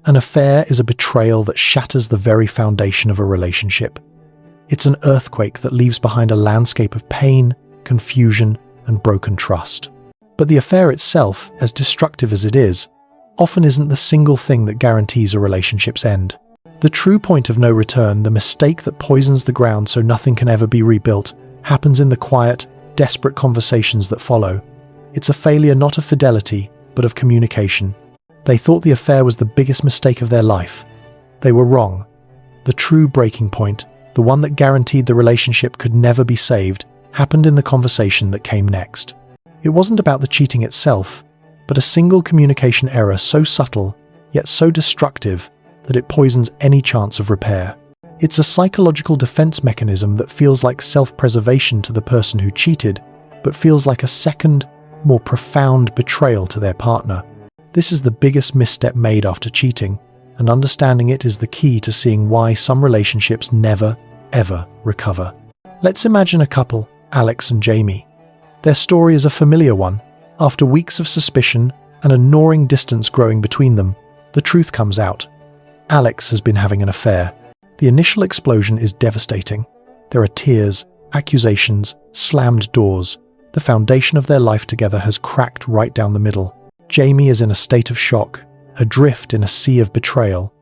An affair is a betrayal that shatters the very foundation of a relationship. It's an earthquake that leaves behind a landscape of pain, confusion, and broken trust. But the affair itself, as destructive as it is, often isn't the single thing that guarantees a relationship's end. The true point of no return, the mistake that poisons the ground so nothing can ever be rebuilt, happens in the quiet, desperate conversations that follow. It's a failure not of fidelity, but of communication. They thought the affair was the biggest mistake of their life. They were wrong. The true breaking point, the one that guaranteed the relationship could never be saved, happened in the conversation that came next. It wasn't about the cheating itself, but a single communication error so subtle, yet so destructive, that it poisons any chance of repair. It's a psychological defense mechanism that feels like self-preservation to the person who cheated, but feels like a second, more profound betrayal to their partner. This is the biggest misstep made after cheating, and understanding it is the key to seeing why some relationships never, ever recover. Let's imagine a couple, Alex and Jamie. Their story is a familiar one. After weeks of suspicion and a gnawing distance growing between them, the truth comes out. Alex has been having an affair. The initial explosion is devastating. There are tears, accusations, slammed doors. The foundation of their life together has cracked right down the middle. Jamie is in a state of shock, adrift in a sea of betrayal.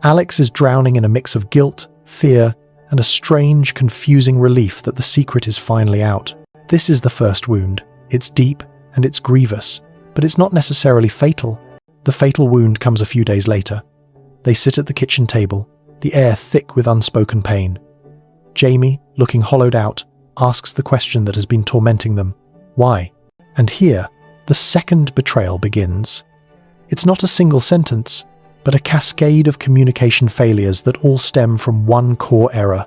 Alex is drowning in a mix of guilt, fear, and a strange, confusing relief that the secret is finally out. This is the first wound. It's deep and it's grievous, but it's not necessarily fatal. The fatal wound comes a few days later. They sit at the kitchen table, the air thick with unspoken pain. Jamie, looking hollowed out, asks the question that has been tormenting them. Why? And here, the second betrayal begins. It's not a single sentence, but a cascade of communication failures that all stem from one core error: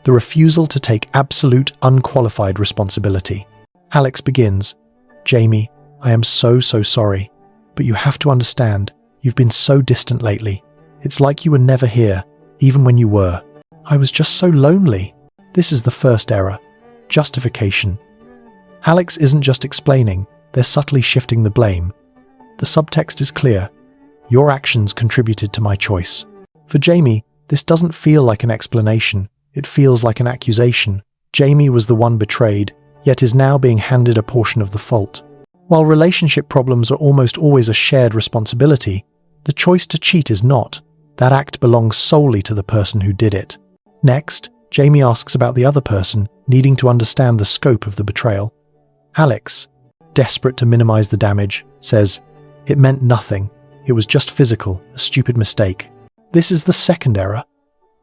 the refusal to take absolute, unqualified responsibility. Alex begins, "Jamie, I am so sorry, but you have to understand, you've been so distant lately. It's like you were never here, even when you were. I was just so lonely." This is the first error: justification. Alex isn't just explaining, they're subtly shifting the blame. The subtext is clear: your actions contributed to my choice. For Jamie, this doesn't feel like an explanation, it feels like an accusation. Jamie was the one betrayed, yet is now being handed a portion of the fault. While relationship problems are almost always a shared responsibility, the choice to cheat is not. That act belongs solely to the person who did it. Next, Jamie asks about the other person, needing to understand the scope of the betrayal. Alex, desperate to minimize the damage, says, "It meant nothing. It was just physical, a stupid mistake." This is the second error: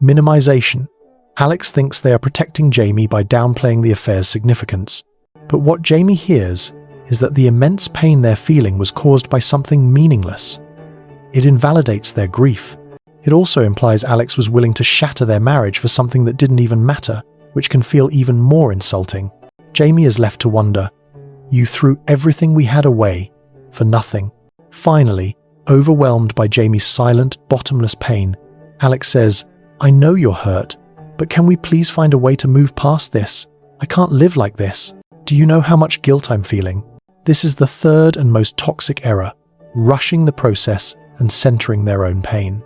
minimization. Alex thinks they are protecting Jamie by downplaying the affair's significance. But what Jamie hears is that the immense pain they're feeling was caused by something meaningless. It invalidates their grief. It also implies Alex was willing to shatter their marriage for something that didn't even matter, which can feel even more insulting. Jamie is left to wonder, "You threw everything we had away for nothing." Finally, overwhelmed by Jamie's silent, bottomless pain, Alex says, "I know you're hurt, but can we please find a way to move past this? I can't live like this. Do you know how much guilt I'm feeling?" This is the third and most toxic error: rushing the process and centering their own pain.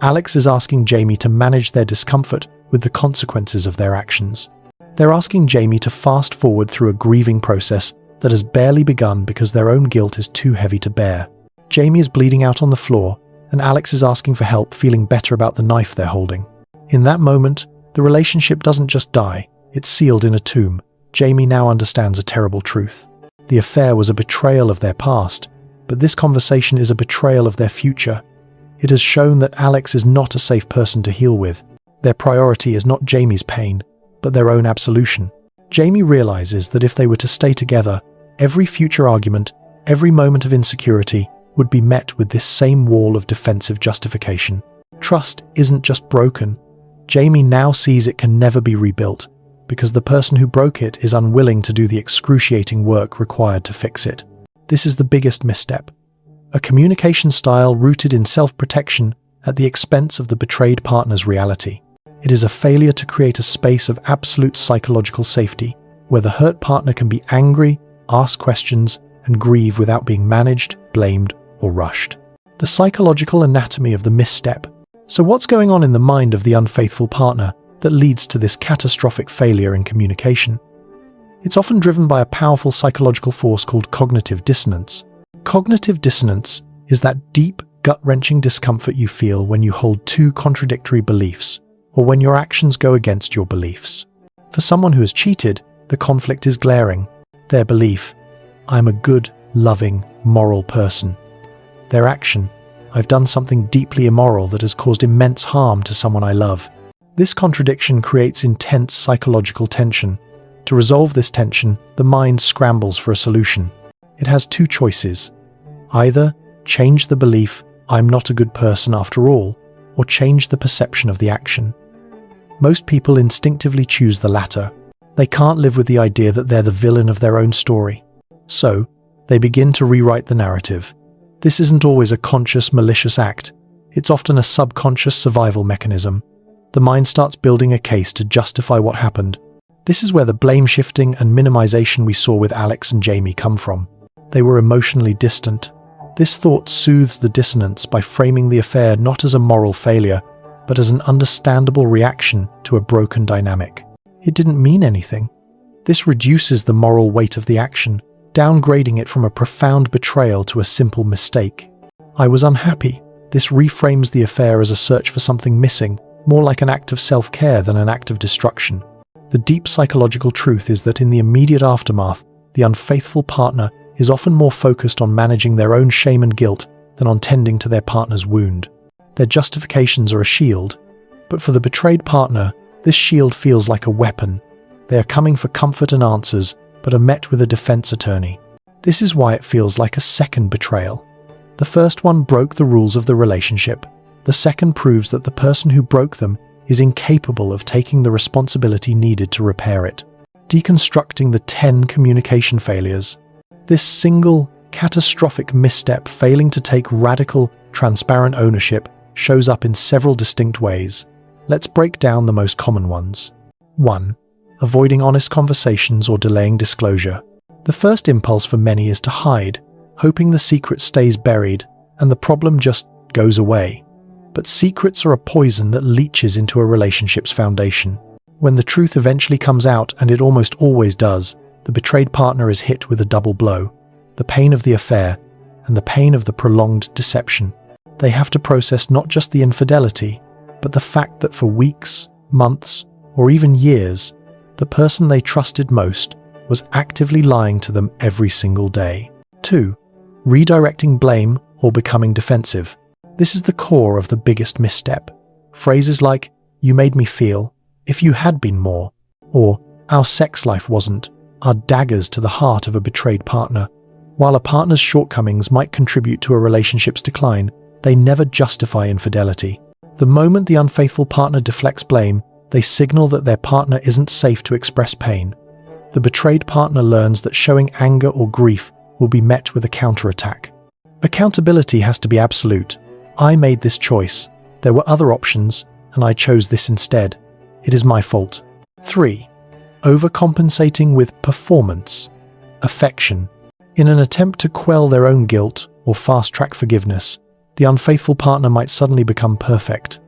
Alex is asking Jamie to manage their discomfort with the consequences of their actions. They're asking Jamie to fast forward through a grieving process that has barely begun because their own guilt is too heavy to bear. Jamie is bleeding out on the floor, and Alex is asking for help, feeling better about the knife they're holding. In that moment, the relationship doesn't just die, it's sealed in a tomb. Jamie now understands a terrible truth. The affair was a betrayal of their past, but this conversation is a betrayal of their future. It has shown that Alex is not a safe person to heal with. Their priority is not Jamie's pain, but their own absolution. Jamie realizes that if they were to stay together, every future argument, every moment of insecurity, would be met with this same wall of defensive justification. Trust isn't just broken. Jamie now sees it can never be rebuilt, because the person who broke it is unwilling to do the excruciating work required to fix it. This is the biggest misstep: a communication style rooted in self-protection at the expense of the betrayed partner's reality. It is a failure to create a space of absolute psychological safety, where the hurt partner can be angry, ask questions, and grieve without being managed, blamed, or rushed. The psychological anatomy of the misstep. So what's going on in the mind of the unfaithful partner that leads to this catastrophic failure in communication? It's often driven by a powerful psychological force called cognitive dissonance. Cognitive dissonance is that deep, gut-wrenching discomfort you feel when you hold two contradictory beliefs, or when your actions go against your beliefs. For someone who has cheated, the conflict is glaring. Their belief, I'm a good, loving, moral person. Their action, I've done something deeply immoral that has caused immense harm to someone I love. This contradiction creates intense psychological tension. To resolve this tension, the mind scrambles for a solution. It has two choices. Either change the belief, I'm not a good person after all, or change the perception of the action. Most people instinctively choose the latter. They can't live with the idea that they're the villain of their own story. So, they begin to rewrite the narrative. This isn't always a conscious, malicious act. It's often a subconscious survival mechanism. The mind starts building a case to justify what happened. This is where the blame shifting and minimization we saw with Alex and Jamie come from. They were emotionally distant. This thought soothes the dissonance by framing the affair not as a moral failure, but as an understandable reaction to a broken dynamic. It didn't mean anything. This reduces the moral weight of the action, downgrading it from a profound betrayal to a simple mistake. I was unhappy. This reframes the affair as a search for something missing, more like an act of self-care than an act of destruction. The deep psychological truth is that in the immediate aftermath, the unfaithful partner is often more focused on managing their own shame and guilt than on tending to their partner's wound. Their justifications are a shield, but for the betrayed partner, this shield feels like a weapon. They are coming for comfort and answers, but are met with a defense attorney. This is why it feels like a second betrayal. The first one broke the rules of the relationship. The second proves that the person who broke them is incapable of taking the responsibility needed to repair it. Deconstructing the 10 communication failures. This single, catastrophic misstep failing to take radical, transparent ownership shows up in several distinct ways. Let's break down the most common ones. 1. Avoiding honest conversations or delaying disclosure. The first impulse for many is to hide, hoping the secret stays buried and the problem just goes away. But secrets are a poison that leaches into a relationship's foundation. When the truth eventually comes out, and it almost always does, the betrayed partner is hit with a double blow: the pain of the affair and the pain of the prolonged deception. They have to process not just the infidelity, but the fact that for weeks, months, or even years, the person they trusted most was actively lying to them every single day. 2. Redirecting blame or becoming defensive. This is the core of the biggest misstep. Phrases like, "You made me feel," "if you had been more," or "our sex life wasn't," are daggers to the heart of a betrayed partner. While a partner's shortcomings might contribute to a relationship's decline, they never justify infidelity. The moment the unfaithful partner deflects blame, they signal that their partner isn't safe to express pain. The betrayed partner learns that showing anger or grief will be met with a counterattack. Accountability has to be absolute. I made this choice. There were other options, and I chose this instead. It is my fault. 3. Overcompensating with performance. Affection. In an attempt to quell their own guilt or fast-track forgiveness, the unfaithful partner might suddenly become perfect.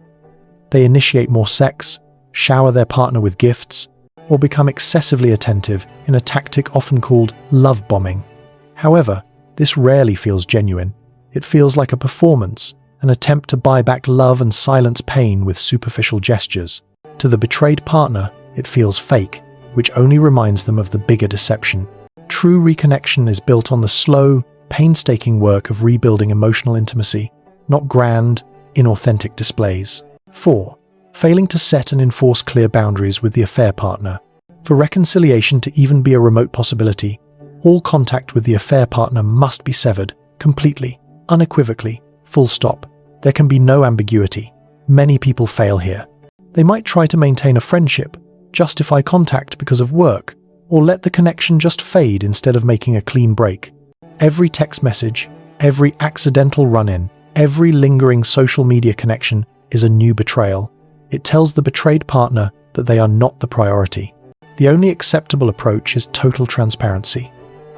They initiate more sex, shower their partner with gifts, or become excessively attentive in a tactic often called love bombing. However, this rarely feels genuine. It feels like a performance, an attempt to buy back love and silence pain with superficial gestures. To the betrayed partner, it feels fake, which only reminds them of the bigger deception. True reconnection is built on the slow, painstaking work of rebuilding emotional intimacy, not grand, inauthentic displays. 4. Failing to set and enforce clear boundaries with the affair partner. For reconciliation to even be a remote possibility, all contact with the affair partner must be severed, completely, unequivocally, full stop. There can be no ambiguity. Many people fail here. They might try to maintain a friendship, justify contact because of work, or let the connection just fade instead of making a clean break. Every text message, every accidental run-in, every lingering social media connection is a new betrayal. It tells the betrayed partner that they are not the priority. The only acceptable approach is total transparency.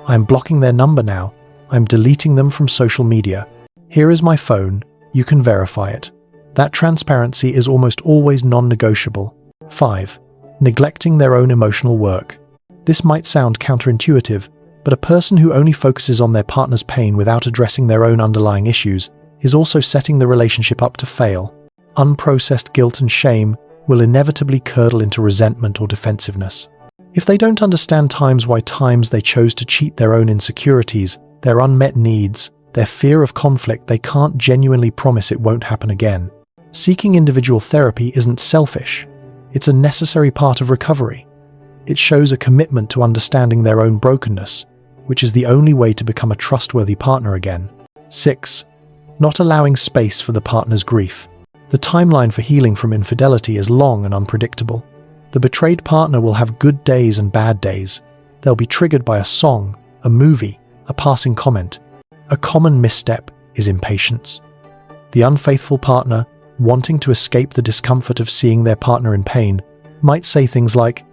I'm blocking their number now. I'm deleting them from social media. Here is my phone, you can verify it. That transparency is almost always non-negotiable. 5. Neglecting their own emotional work. This might sound counterintuitive, but a person who only focuses on their partner's pain without addressing their own underlying issues is also setting the relationship up to fail. Unprocessed guilt and shame will inevitably curdle into resentment or defensiveness. If they don't understand times they chose to cheat their own insecurities, their unmet needs, their fear of conflict, they can't genuinely promise it won't happen again. Seeking individual therapy isn't selfish. It's a necessary part of recovery. It shows a commitment to understanding their own brokenness, which is the only way to become a trustworthy partner again. 6. Not allowing space for the partner's grief. The timeline for healing from infidelity is long and unpredictable. The betrayed partner will have good days and bad days. They'll be triggered by a song, a movie, a passing comment. A common misstep is impatience. The unfaithful partner, wanting to escape the discomfort of seeing their partner in pain, might say things like,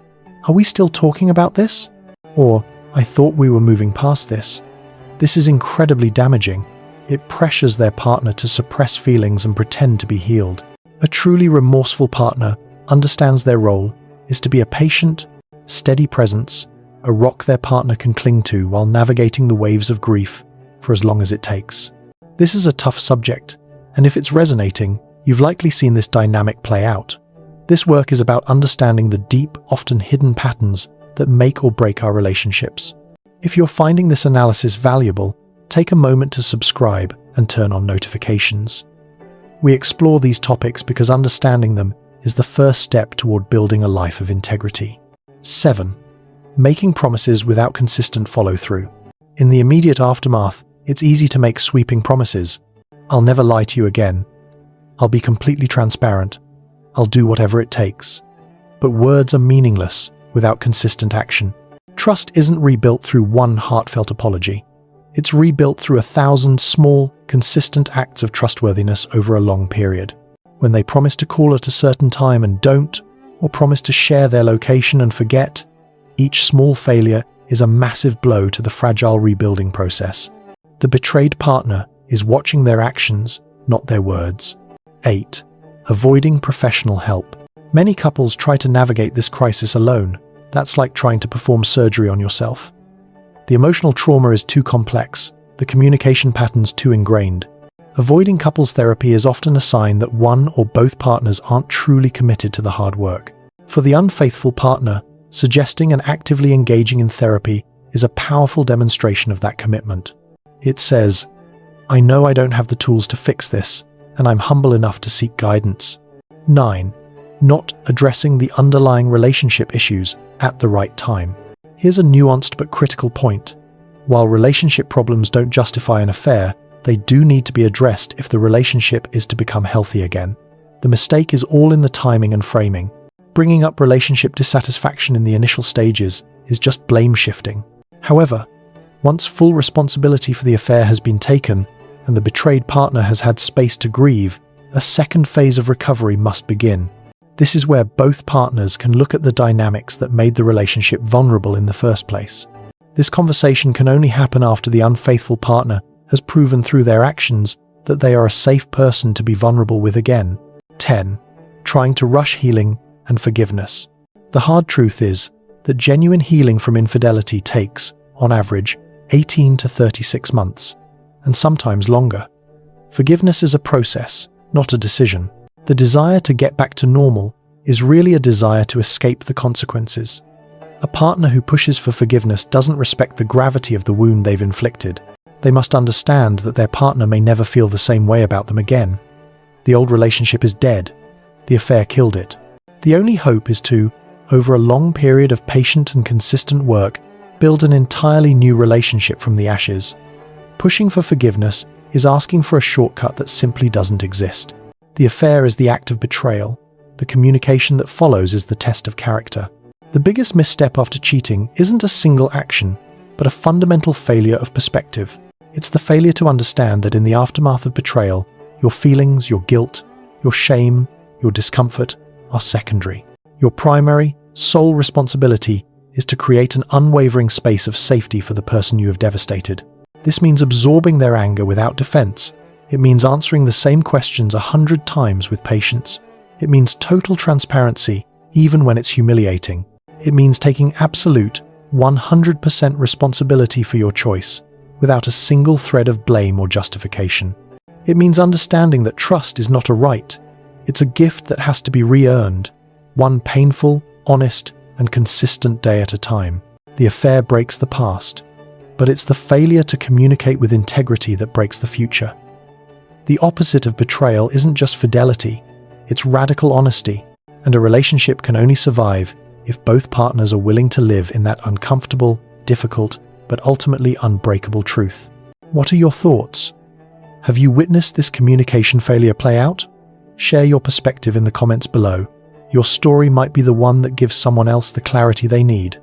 "Are we still talking about this?" Or, "I thought we were moving past this." This is incredibly damaging. It pressures their partner to suppress feelings and pretend to be healed. A truly remorseful partner understands their role is to be a patient, steady presence, a rock their partner can cling to while navigating the waves of grief for as long as it takes. This is a tough subject, and if it's resonating, you've likely seen this dynamic play out. This work is about understanding the deep, often hidden patterns that make or break our relationships. If you're finding this analysis valuable, take a moment to subscribe and turn on notifications. We explore these topics because understanding them is the first step toward building a life of integrity. 7. Making promises without consistent follow-through. In the immediate aftermath, it's easy to make sweeping promises. "I'll never lie to you again. I'll be completely transparent. I'll do whatever it takes." But words are meaningless without consistent action. Trust isn't rebuilt through one heartfelt apology. It's rebuilt through 1,000 small, consistent acts of trustworthiness over a long period. When they promise to call at a certain time and don't, or promise to share their location and forget, each small failure is a massive blow to the fragile rebuilding process. The betrayed partner is watching their actions, not their words. 8. Avoiding professional help. Many couples try to navigate this crisis alone. That's like trying to perform surgery on yourself. The emotional trauma is too complex, the communication patterns too ingrained. Avoiding couples therapy is often a sign that one or both partners aren't truly committed to the hard work. For the unfaithful partner, suggesting and actively engaging in therapy is a powerful demonstration of that commitment. It says, "I know I don't have the tools to fix this, and I'm humble enough to seek guidance." 9. Not addressing the underlying relationship issues at the right time. Here's a nuanced but critical point. While relationship problems don't justify an affair, they do need to be addressed if the relationship is to become healthy again. The mistake is all in the timing and framing. Bringing up relationship dissatisfaction in the initial stages is just blame shifting. However, once full responsibility for the affair has been taken and the betrayed partner has had space to grieve, a second phase of recovery must begin. This is where both partners can look at the dynamics that made the relationship vulnerable in the first place. This conversation can only happen after the unfaithful partner has proven through their actions that they are a safe person to be vulnerable with again. 10. Trying to rush healing and forgiveness. The hard truth is that genuine healing from infidelity takes, on average, 18 to 36 months, and sometimes longer. Forgiveness is a process, not a decision. The desire to get back to normal is really a desire to escape the consequences. A partner who pushes for forgiveness doesn't respect the gravity of the wound they've inflicted. They must understand that their partner may never feel the same way about them again. The old relationship is dead. The affair killed it. The only hope is to, over a long period of patient and consistent work, build an entirely new relationship from the ashes. Pushing for forgiveness is asking for a shortcut that simply doesn't exist. The affair is the act of betrayal. The communication that follows is the test of character. The biggest misstep after cheating isn't a single action, but a fundamental failure of perspective. It's the failure to understand that in the aftermath of betrayal, your feelings, your guilt, your shame, your discomfort are secondary. Your primary, sole responsibility is to create an unwavering space of safety for the person you have devastated. This means absorbing their anger without defense, It means answering the same questions 100 times with patience. It means total transparency, even when it's humiliating. It means taking absolute, 100% responsibility for your choice, without a single thread of blame or justification. It means understanding that trust is not a right. It's a gift that has to be re-earned, one painful, honest, and consistent day at a time. The affair breaks the past, but it's the failure to communicate with integrity that breaks the future. The opposite of betrayal isn't just fidelity, it's radical honesty, and a relationship can only survive if both partners are willing to live in that uncomfortable, difficult, but ultimately unbreakable truth. What are your thoughts? Have you witnessed this communication failure play out? Share your perspective in the comments below. Your story might be the one that gives someone else the clarity they need.